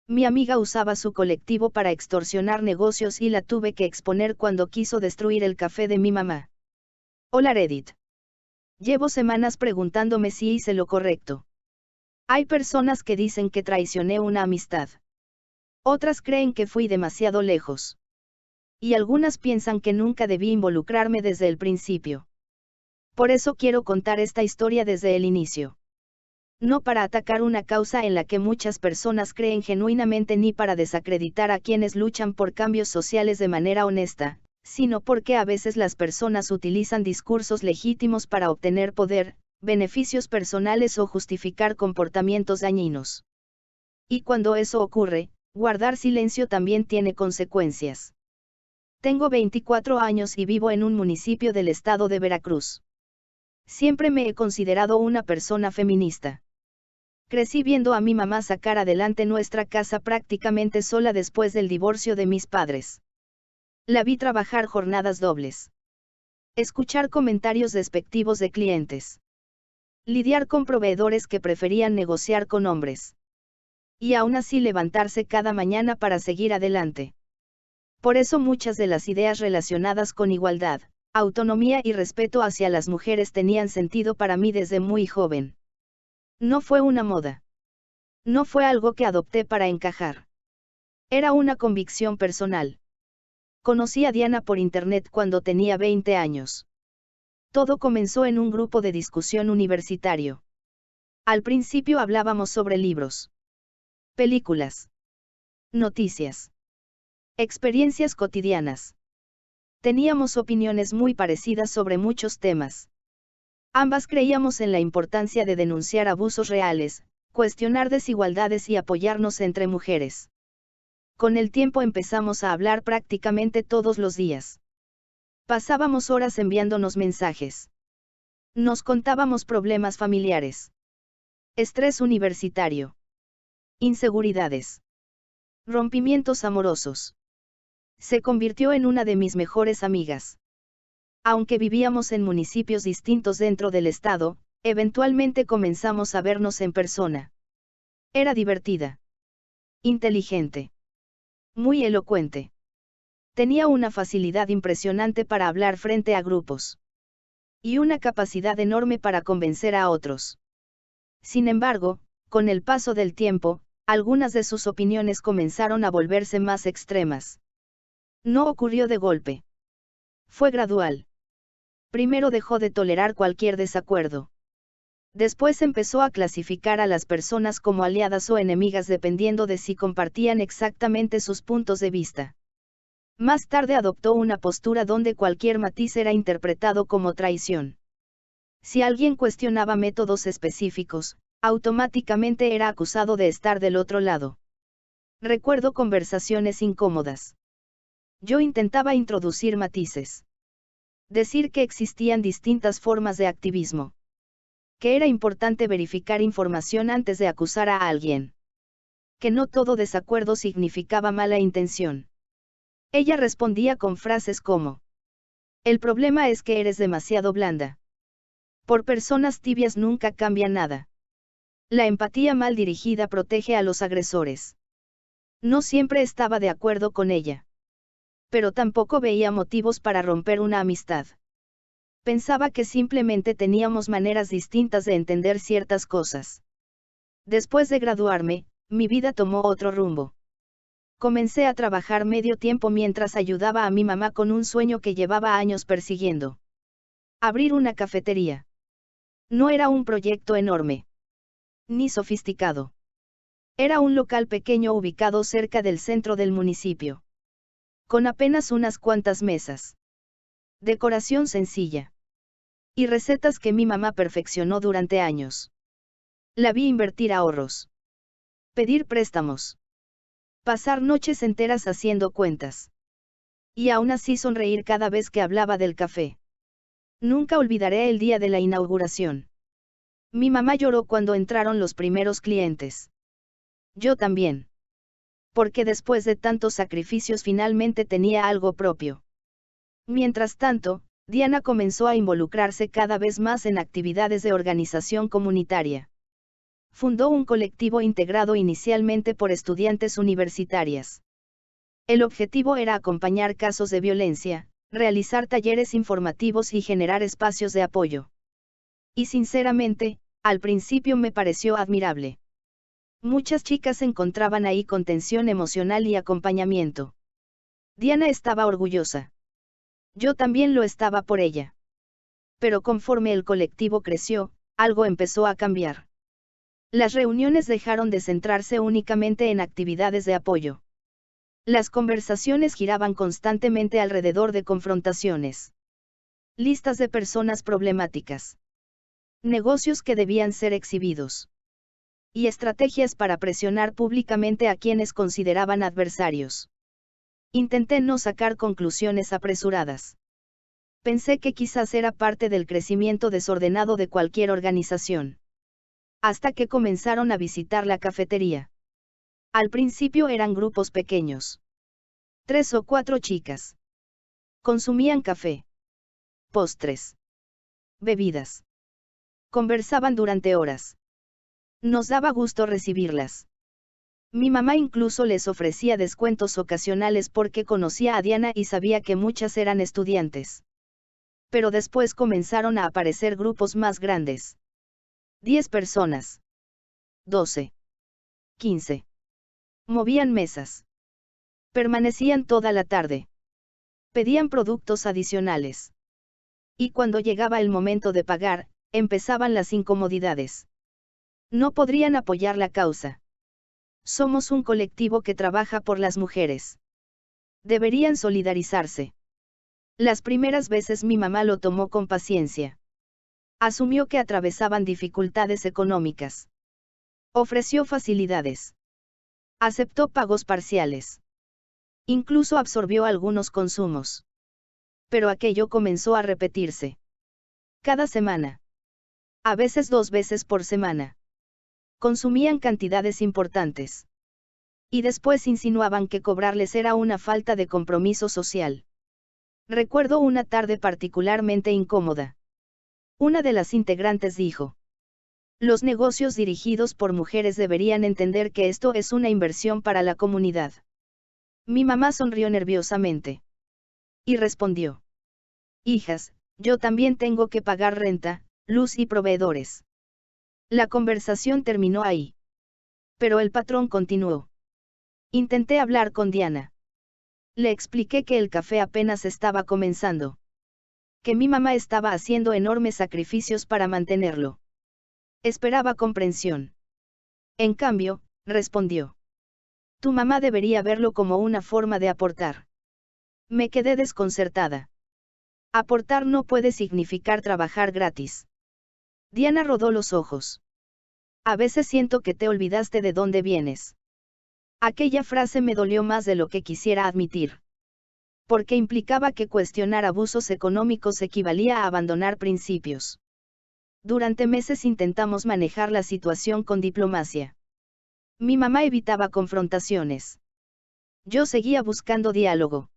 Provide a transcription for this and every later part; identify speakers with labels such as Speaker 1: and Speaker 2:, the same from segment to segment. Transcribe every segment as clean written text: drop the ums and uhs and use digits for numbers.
Speaker 1: Mi amiga usaba su colectivo para extorsionar negocios y la tuve que exponer cuando quiso destruir el café de mi mamá. Hola Reddit. Llevo semanas preguntándome si hice lo correcto. Hay personas que dicen que traicioné una amistad. Otras creen que fui demasiado lejos. Y algunas piensan que nunca debí involucrarme desde el principio. Por eso quiero contar esta historia desde el inicio. No para atacar una causa en la que muchas personas creen genuinamente ni para desacreditar a quienes luchan por cambios sociales de manera honesta, sino porque a veces las personas utilizan discursos legítimos para obtener poder, beneficios personales o justificar comportamientos dañinos. Y cuando eso ocurre, guardar silencio también tiene consecuencias. Tengo 24 años y vivo en un municipio del estado de Veracruz. Siempre me he considerado una persona feminista. Crecí viendo a mi mamá sacar adelante nuestra casa prácticamente sola después del divorcio de mis padres. La vi trabajar jornadas dobles. Escuchar comentarios despectivos de clientes. Lidiar con proveedores que preferían negociar con hombres. Y aún así levantarse cada mañana para seguir adelante. Por eso muchas de las ideas relacionadas con igualdad, autonomía y respeto hacia las mujeres tenían sentido para mí desde muy joven. No fue una moda. No fue algo que adopté para encajar. Era una convicción personal. Conocí a Diana por internet cuando tenía 20 años. Todo comenzó en un grupo de discusión universitario. Al principio hablábamos sobre libros, películas, noticias, experiencias cotidianas. Teníamos opiniones muy parecidas sobre muchos temas. Ambas creíamos en la importancia de denunciar abusos reales, cuestionar desigualdades y apoyarnos entre mujeres. Con el tiempo empezamos a hablar prácticamente todos los días. Pasábamos horas enviándonos mensajes. Nos contábamos problemas familiares. Estrés universitario. Inseguridades. Rompimientos amorosos. Se convirtió en una de mis mejores amigas. Aunque vivíamos en municipios distintos dentro del estado, eventualmente comenzamos a vernos en persona. Era divertida. Inteligente. Muy elocuente. Tenía una facilidad impresionante para hablar frente a grupos. Y una capacidad enorme para convencer a otros. Sin embargo, con el paso del tiempo, algunas de sus opiniones comenzaron a volverse más extremas. No ocurrió de golpe. Fue gradual. Primero dejó de tolerar cualquier desacuerdo. Después empezó a clasificar a las personas como aliadas o enemigas dependiendo de si compartían exactamente sus puntos de vista. Más tarde adoptó una postura donde cualquier matiz era interpretado como traición. Si alguien cuestionaba métodos específicos, automáticamente era acusado de estar del otro lado. Recuerdo conversaciones incómodas. Yo intentaba introducir matices. Decir que existían distintas formas de activismo. Que era importante verificar información antes de acusar a alguien. Que no todo desacuerdo significaba mala intención. Ella respondía con frases como: el problema es que eres demasiado blanda. Por personas tibias nunca cambia nada. La empatía mal dirigida protege a los agresores. No siempre estaba de acuerdo con ella. Pero tampoco veía motivos para romper una amistad. Pensaba que simplemente teníamos maneras distintas de entender ciertas cosas. Después de graduarme, mi vida tomó otro rumbo. Comencé a trabajar medio tiempo mientras ayudaba a mi mamá con un sueño que llevaba años persiguiendo. Abrir una cafetería. No era un proyecto enorme. Ni sofisticado. Era un local pequeño ubicado cerca del centro del municipio. Con apenas unas cuantas mesas. Decoración sencilla. Y recetas que mi mamá perfeccionó durante años. La vi invertir ahorros. Pedir préstamos. Pasar noches enteras haciendo cuentas. Y aún así sonreír cada vez que hablaba del café. Nunca olvidaré el día de la inauguración. Mi mamá lloró cuando entraron los primeros clientes. Yo también. Porque después de tantos sacrificios finalmente tenía algo propio. Mientras tanto, Diana comenzó a involucrarse cada vez más en actividades de organización comunitaria. fundó un colectivo integrado inicialmente por estudiantes universitarias. El objetivo era acompañar casos de violencia, realizar talleres informativos y generar espacios de apoyo. Y sinceramente, al principio me pareció admirable. Muchas chicas encontraban ahí contención emocional y acompañamiento. Diana estaba orgullosa. Yo también lo estaba por ella. Pero conforme el colectivo creció, algo empezó a cambiar. Las reuniones dejaron de centrarse únicamente en actividades de apoyo. Las conversaciones giraban constantemente alrededor de confrontaciones. Listas de personas problemáticas. Negocios que debían ser exhibidos. Y estrategias para presionar públicamente a quienes consideraban adversarios. Intenté no sacar conclusiones apresuradas. Pensé que quizás era parte del crecimiento desordenado de cualquier organización. Hasta que comenzaron a visitar la cafetería. Al principio eran grupos pequeños. 3 o 4 chicas. Consumían café. Postres. Bebidas. Conversaban durante horas. Nos daba gusto recibirlas. Mi mamá incluso les ofrecía descuentos ocasionales porque conocía a Diana y sabía que muchas eran estudiantes. Pero después comenzaron a aparecer grupos más grandes. 10 personas. 12. 15. Movían mesas. Permanecían toda la tarde. Pedían productos adicionales. Y cuando llegaba el momento de pagar, empezaban las incomodidades. No podrían apoyar la causa. Somos un colectivo que trabaja por las mujeres. Deberían solidarizarse. Las primeras veces mi mamá lo tomó con paciencia. Asumió que atravesaban dificultades económicas. Ofreció facilidades. Aceptó pagos parciales. Incluso absorbió algunos consumos. Pero aquello comenzó a repetirse. Cada semana. A veces 2 veces por semana. Consumían cantidades importantes. Y después insinuaban que cobrarles era una falta de compromiso social. Recuerdo una tarde particularmente incómoda. Una de las integrantes dijo: los negocios dirigidos por mujeres deberían entender que esto es una inversión para la comunidad. Mi mamá sonrió nerviosamente. Y respondió: hijas, yo también tengo que pagar renta, luz y proveedores. La conversación terminó ahí. Pero el patrón continuó. Intenté hablar con Diana. Le expliqué que el café apenas estaba comenzando. Que mi mamá estaba haciendo enormes sacrificios para mantenerlo. Esperaba comprensión. En cambio, respondió: tu mamá debería verlo como una forma de aportar. Me quedé desconcertada. Aportar no puede significar trabajar gratis. Diana rodó los ojos. A veces siento que te olvidaste de dónde vienes. Aquella frase me dolió más de lo que quisiera admitir. Porque implicaba que cuestionar abusos económicos equivalía a abandonar principios. Durante meses intentamos manejar la situación con diplomacia. Mi mamá evitaba confrontaciones. Yo seguía buscando diálogo.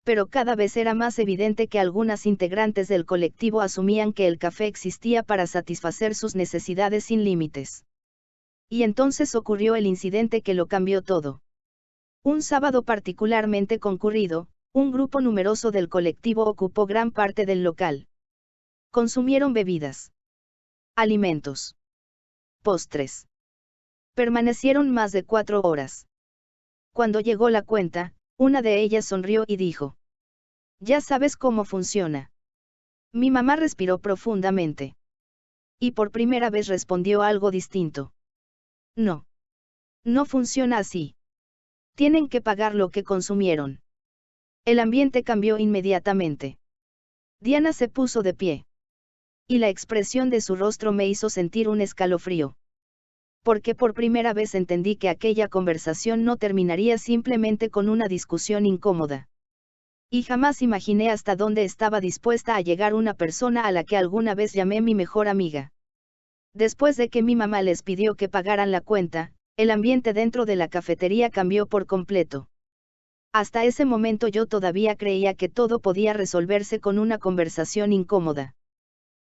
Speaker 1: Pero cada vez era más evidente que algunas integrantes del colectivo asumían que el café existía para satisfacer sus necesidades sin límites. Y entonces ocurrió el incidente que lo cambió todo. Un sábado particularmente concurrido, un grupo numeroso del colectivo ocupó gran parte del local. Consumieron bebidas. Alimentos. Postres. Permanecieron más de 4 horas. Cuando llegó la cuenta, una de ellas sonrió y dijo: ya sabes cómo funciona. Mi mamá respiró profundamente. Y por primera vez respondió algo distinto. No. No funciona así. Tienen que pagar lo que consumieron. El ambiente cambió inmediatamente. Diana se puso de pie. Y la expresión de su rostro me hizo sentir un escalofrío. Porque por primera vez entendí que aquella conversación no terminaría simplemente con una discusión incómoda. Y jamás imaginé hasta dónde estaba dispuesta a llegar una persona a la que alguna vez llamé mi mejor amiga. Después de que mi mamá les pidió que pagaran la cuenta, el ambiente dentro de la cafetería cambió por completo. Hasta ese momento yo todavía creía que todo podía resolverse con una conversación incómoda.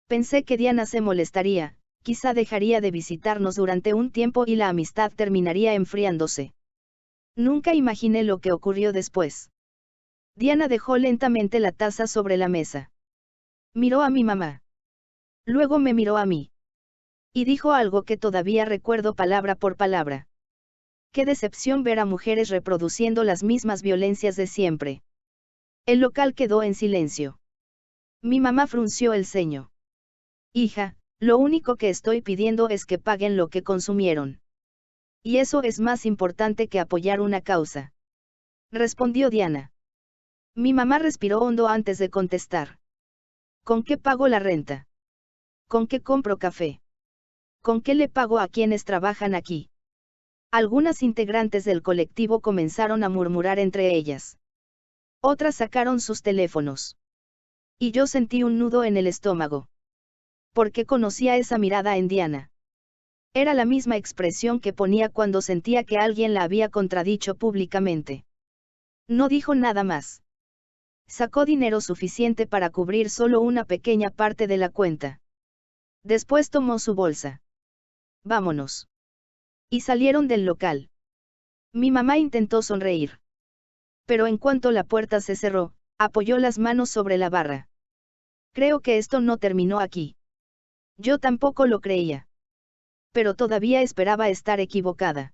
Speaker 1: Pensé que Diana se molestaría, quizá dejaría de visitarnos durante un tiempo y la amistad terminaría enfriándose. Nunca imaginé lo que ocurrió después. Diana dejó lentamente la taza sobre la mesa. Miró a mi mamá. Luego me miró a mí. Y dijo algo que todavía recuerdo palabra por palabra. Qué decepción ver a mujeres reproduciendo las mismas violencias de siempre. El local quedó en silencio. Mi mamá frunció el ceño. Hija, lo único que estoy pidiendo es que paguen lo que consumieron. Y eso es más importante que apoyar una causa. Respondió Diana. Mi mamá respiró hondo antes de contestar. ¿Con qué pago la renta? ¿Con qué compro café? ¿Con qué le pago a quienes trabajan aquí? Algunas integrantes del colectivo comenzaron a murmurar entre ellas. Otras sacaron sus teléfonos. Y yo sentí un nudo en el estómago. Porque conocía esa mirada en Diana. Era la misma expresión que ponía cuando sentía que alguien la había contradicho públicamente. No dijo nada más. Sacó dinero suficiente para cubrir solo una pequeña parte de la cuenta. Después tomó su bolsa. Vámonos. Y salieron del local. Mi mamá intentó sonreír. Pero en cuanto la puerta se cerró, apoyó las manos sobre la barra. Creo que esto no terminó aquí. Yo tampoco lo creía. Pero todavía esperaba estar equivocada.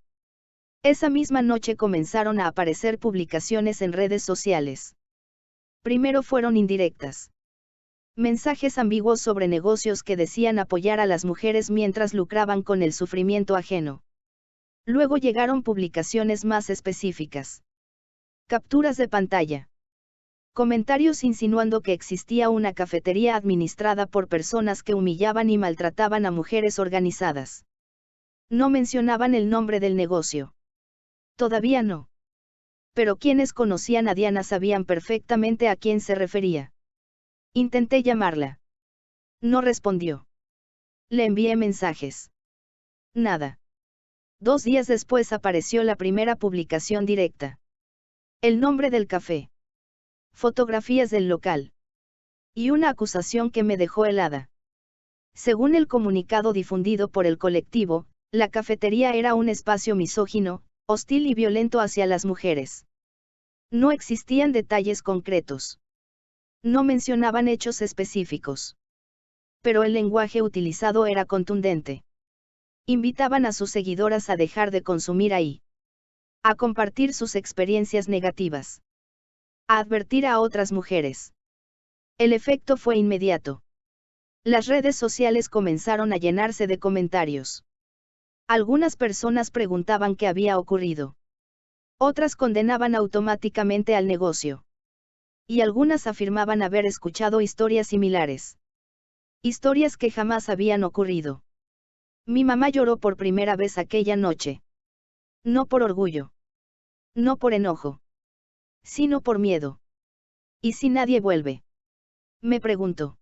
Speaker 1: Esa misma noche comenzaron a aparecer publicaciones en redes sociales. Primero fueron indirectas. Mensajes ambiguos sobre negocios que decían apoyar a las mujeres mientras lucraban con el sufrimiento ajeno. Luego llegaron publicaciones más específicas. Capturas de pantalla. Comentarios insinuando que existía una cafetería administrada por personas que humillaban y maltrataban a mujeres organizadas. No mencionaban el nombre del negocio. Todavía no. Pero quienes conocían a Diana sabían perfectamente a quién se refería. Intenté llamarla. No respondió. Le envié mensajes. Nada. 2 días después apareció la primera publicación directa. El nombre del café. Fotografías del local. Y una acusación que me dejó helada. Según el comunicado difundido por el colectivo, la cafetería era un espacio misógino, hostil y violento hacia las mujeres. No existían detalles concretos. No mencionaban hechos específicos. Pero el lenguaje utilizado era contundente. Invitaban a sus seguidoras a dejar de consumir ahí. A compartir sus experiencias negativas. A advertir a otras mujeres. El efecto fue inmediato. Las redes sociales comenzaron a llenarse de comentarios. Algunas personas preguntaban qué había ocurrido. Otras condenaban automáticamente al negocio. Y algunas afirmaban haber escuchado historias similares. Historias que jamás habían ocurrido. Mi mamá lloró por primera vez aquella noche. No por orgullo. No por enojo. Sino por miedo. ¿Y si nadie vuelve? Me preguntó.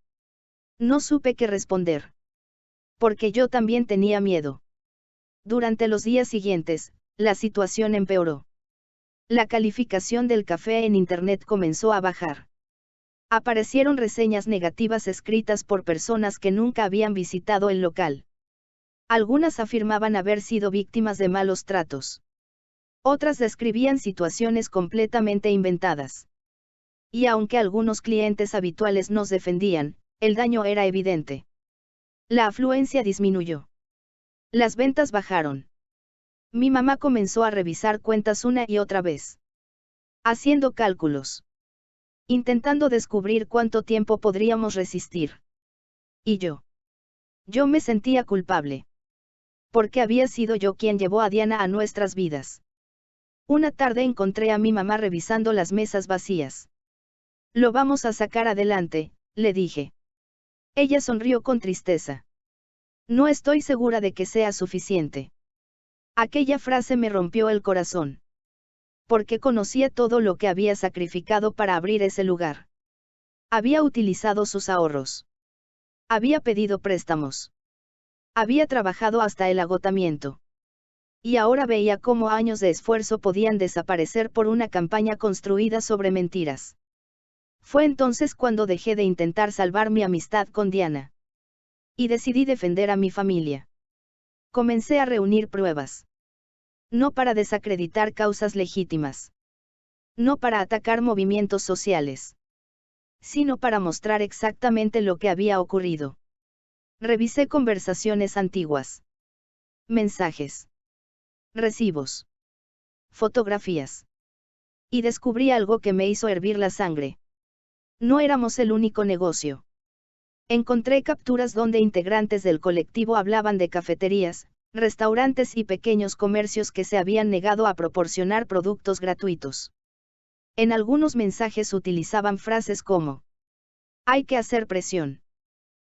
Speaker 1: No supe qué responder. Porque yo también tenía miedo. Durante los días siguientes, la situación empeoró. La calificación del café en Internet comenzó a bajar. Aparecieron reseñas negativas escritas por personas que nunca habían visitado el local. Algunas afirmaban haber sido víctimas de malos tratos. Otras describían situaciones completamente inventadas. Y aunque algunos clientes habituales nos defendían, el daño era evidente. La afluencia disminuyó. Las ventas bajaron. Mi mamá comenzó a revisar cuentas una y otra vez. Haciendo cálculos. Intentando descubrir cuánto tiempo podríamos resistir. Y yo. Yo me sentía culpable. Porque había sido yo quien llevó a Diana a nuestras vidas. Una tarde encontré a mi mamá revisando las mesas vacías. Lo vamos a sacar adelante, le dije. Ella sonrió con tristeza. No estoy segura de que sea suficiente. Aquella frase me rompió el corazón. Porque conocía todo lo que había sacrificado para abrir ese lugar. Había utilizado sus ahorros. Había pedido préstamos. Había trabajado hasta el agotamiento. Y ahora veía cómo años de esfuerzo podían desaparecer por una campaña construida sobre mentiras. Fue entonces cuando dejé de intentar salvar mi amistad con Diana. Y decidí defender a mi familia. Comencé a reunir pruebas. No para desacreditar causas legítimas. No para atacar movimientos sociales. Sino para mostrar exactamente lo que había ocurrido. Revisé conversaciones antiguas. Mensajes. Recibos. Fotografías. Y descubrí algo que me hizo hervir la sangre. No éramos el único negocio. Encontré capturas donde integrantes del colectivo hablaban de cafeterías, restaurantes y pequeños comercios que se habían negado a proporcionar productos gratuitos. En algunos mensajes utilizaban frases como: hay que hacer presión.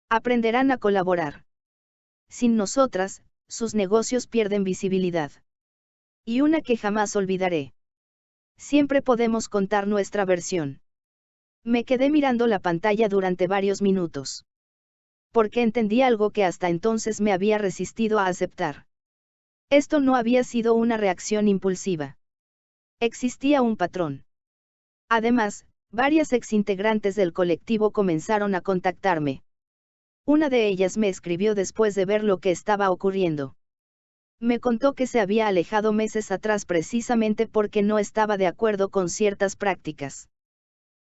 Speaker 1: Aprenderán a colaborar. Sin nosotras, sus negocios pierden visibilidad. Y una que jamás olvidaré. Siempre podemos contar nuestra versión. Me quedé mirando la pantalla durante varios minutos. Porque entendí algo que hasta entonces me había resistido a aceptar. Esto no había sido una reacción impulsiva. Existía un patrón. Además, varias exintegrantes del colectivo comenzaron a contactarme. Una de ellas me escribió después de ver lo que estaba ocurriendo. Me contó que se había alejado meses atrás precisamente porque no estaba de acuerdo con ciertas prácticas.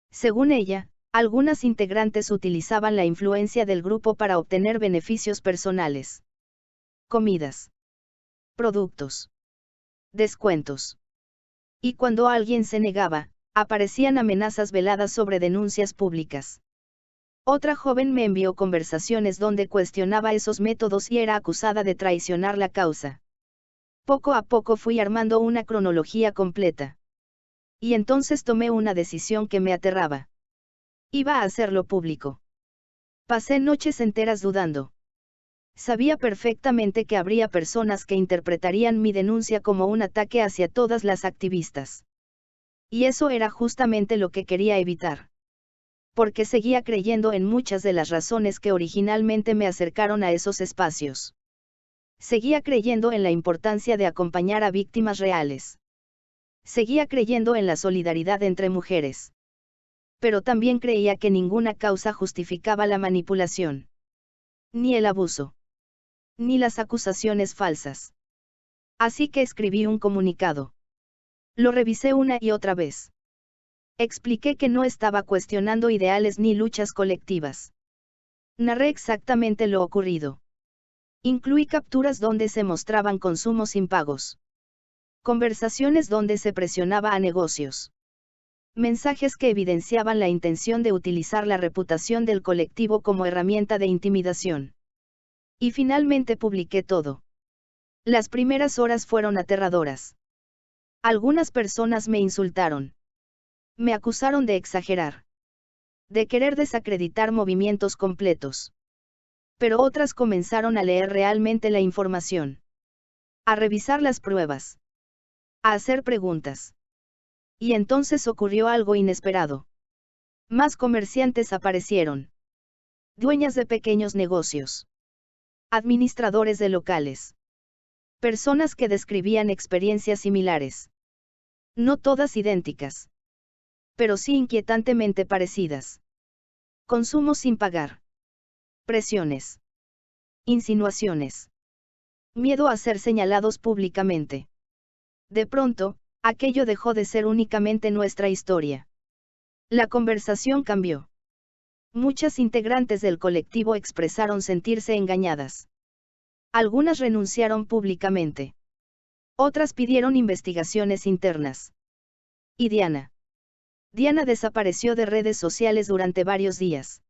Speaker 1: Según ella, algunas integrantes utilizaban la influencia del grupo para obtener beneficios personales. Comidas. Productos. Descuentos. Y cuando alguien se negaba, aparecían amenazas veladas sobre denuncias públicas. Otra joven me envió conversaciones donde cuestionaba esos métodos y era acusada de traicionar la causa. Poco a poco fui armando una cronología completa. Y entonces tomé una decisión que me aterraba. Iba a hacerlo público. Pasé noches enteras dudando. Sabía perfectamente que habría personas que interpretarían mi denuncia como un ataque hacia todas las activistas. Y eso era justamente lo que quería evitar. Porque seguía creyendo en muchas de las razones que originalmente me acercaron a esos espacios. Seguía creyendo en la importancia de acompañar a víctimas reales. Seguía creyendo en la solidaridad entre mujeres. Pero también creía que ninguna causa justificaba la manipulación. Ni el abuso. Ni las acusaciones falsas. Así que escribí un comunicado. Lo revisé una y otra vez. Expliqué que no estaba cuestionando ideales ni luchas colectivas. Narré exactamente lo ocurrido. Incluí capturas donde se mostraban consumos impagos. Conversaciones donde se presionaba a negocios. Mensajes que evidenciaban la intención de utilizar la reputación del colectivo como herramienta de intimidación. Y finalmente publiqué todo. Las primeras horas fueron aterradoras. Algunas personas me insultaron. Me acusaron de exagerar. De querer desacreditar movimientos completos. Pero otras comenzaron a leer realmente la información. A revisar las pruebas. A hacer preguntas. Y entonces ocurrió algo inesperado. Más comerciantes aparecieron. Dueñas de pequeños negocios. Administradores de locales. Personas que describían experiencias similares. No todas idénticas. Pero sí inquietantemente parecidas. Consumo sin pagar. Presiones. Insinuaciones. Miedo a ser señalados públicamente. De pronto, aquello dejó de ser únicamente nuestra historia. La conversación cambió. Muchas integrantes del colectivo expresaron sentirse engañadas. Algunas renunciaron públicamente. Otras pidieron investigaciones internas. ¿Y Diana? Diana desapareció de redes sociales durante varios días.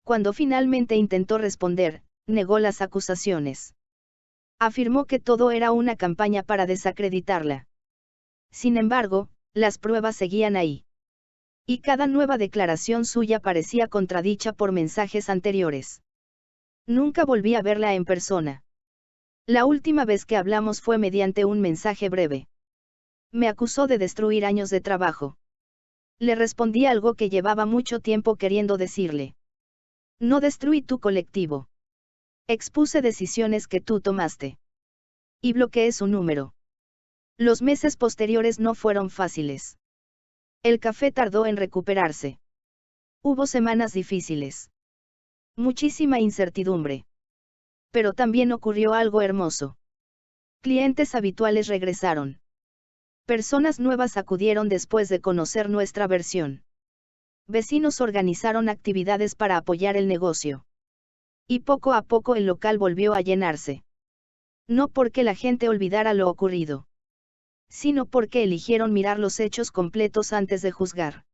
Speaker 1: Cuando finalmente intentó responder, negó las acusaciones. Afirmó que todo era una campaña para desacreditarla. Sin embargo, las pruebas seguían ahí. Y cada nueva declaración suya parecía contradicha por mensajes anteriores. Nunca volví a verla en persona. La última vez que hablamos fue mediante un mensaje breve. Me acusó de destruir años de trabajo. Le respondí algo que llevaba mucho tiempo queriendo decirle. No destruí tu colectivo. Expuse decisiones que tú tomaste. Y bloqueé su número. Los meses posteriores no fueron fáciles. El café tardó en recuperarse. Hubo semanas difíciles. Muchísima incertidumbre. Pero también ocurrió algo hermoso. Clientes habituales regresaron. Personas nuevas acudieron después de conocer nuestra versión. Vecinos organizaron actividades para apoyar el negocio. Y poco a poco el local volvió a llenarse. No porque la gente olvidara lo ocurrido, sino porque eligieron mirar los hechos completos antes de juzgar.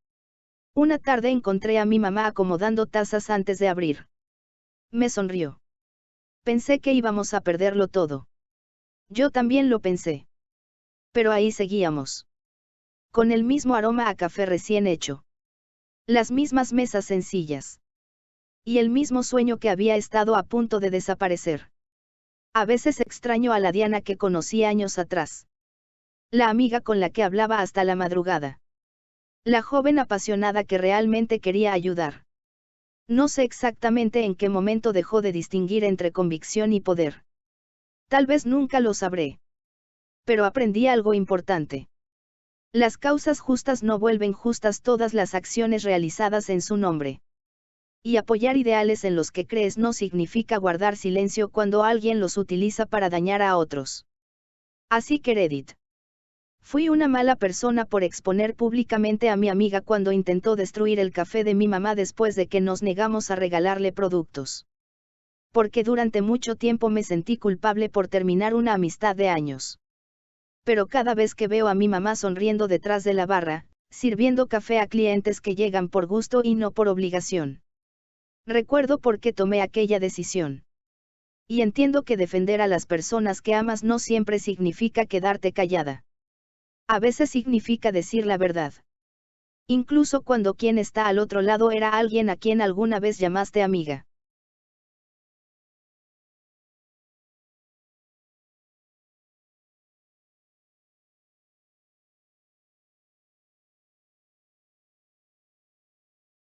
Speaker 1: Una tarde encontré a mi mamá acomodando tazas antes de abrir. Me sonrió. Pensé que íbamos a perderlo todo. Yo también lo pensé. Pero ahí seguíamos. Con el mismo aroma a café recién hecho. Las mismas mesas sencillas. Y el mismo sueño que había estado a punto de desaparecer. A veces extraño a la Diana que conocí años atrás. La amiga con la que hablaba hasta la madrugada. La joven apasionada que realmente quería ayudar. No sé exactamente en qué momento dejó de distinguir entre convicción y poder. Tal vez nunca lo sabré. Pero aprendí algo importante. Las causas justas no vuelven justas todas las acciones realizadas en su nombre. Y apoyar ideales en los que crees no significa guardar silencio cuando alguien los utiliza para dañar a otros. Así que Reddit. Fui una mala persona por exponer públicamente a mi amiga cuando intentó destruir el café de mi mamá después de que nos negamos a regalarle productos. Porque durante mucho tiempo me sentí culpable por terminar una amistad de años. Pero cada vez que veo a mi mamá sonriendo detrás de la barra, sirviendo café a clientes que llegan por gusto y no por obligación. Recuerdo por qué tomé aquella decisión. Y entiendo que defender a las personas que amas no siempre significa quedarte callada. A veces significa decir la verdad. Incluso cuando quien está al otro lado era alguien a quien alguna vez llamaste amiga.